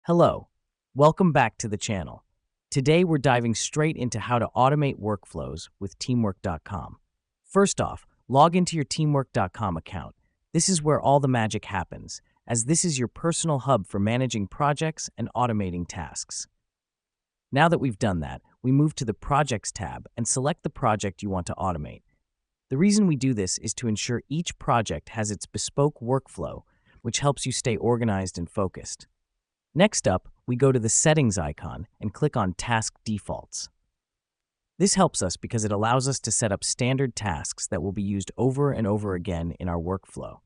Hello, welcome back to the channel. Today we're diving straight into how to automate workflows with TEAMWORK.com. First off, log into your TEAMWORK.com account. This is where all the magic happens, as this is your personal hub for managing projects and automating tasks. Now that we've done that, we move to the Projects tab and select the project you want to automate. The reason we do this is to ensure each project has its bespoke workflow, which helps you stay organized and focused. Next up, we go to the Settings icon and click on Task Defaults. This helps us because it allows us to set up standard tasks that will be used over and over again in our workflow.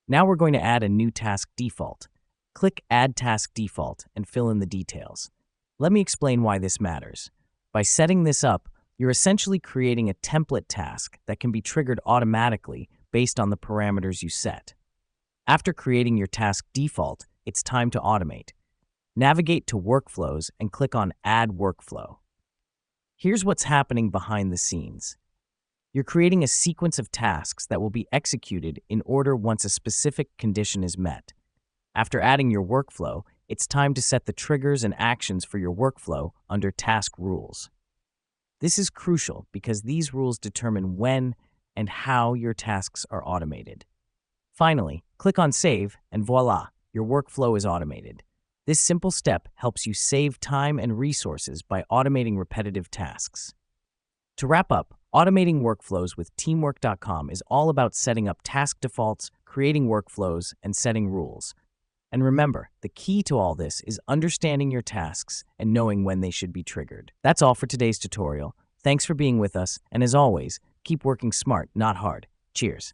Now we're going to add a new task default. Click Add Task Default and fill in the details. Let me explain why this matters. By setting this up, you're essentially creating a template task that can be triggered automatically based on the parameters you set. After creating your task default, it's time to automate. Navigate to Workflows and click on Add Workflow. Here's what's happening behind the scenes. You're creating a sequence of tasks that will be executed in order once a specific condition is met. After adding your workflow, it's time to set the triggers and actions for your workflow under Task Rules. This is crucial because these rules determine when and how your tasks are automated. Finally, click on Save and voila, your workflow is automated. This simple step helps you save time and resources by automating repetitive tasks. To wrap up, automating workflows with TEAMWORK.com is all about setting up task defaults, creating workflows, and setting rules. And remember, the key to all this is understanding your tasks and knowing when they should be triggered. That's all for today's tutorial. Thanks for being with us, and as always, keep working smart, not hard. Cheers.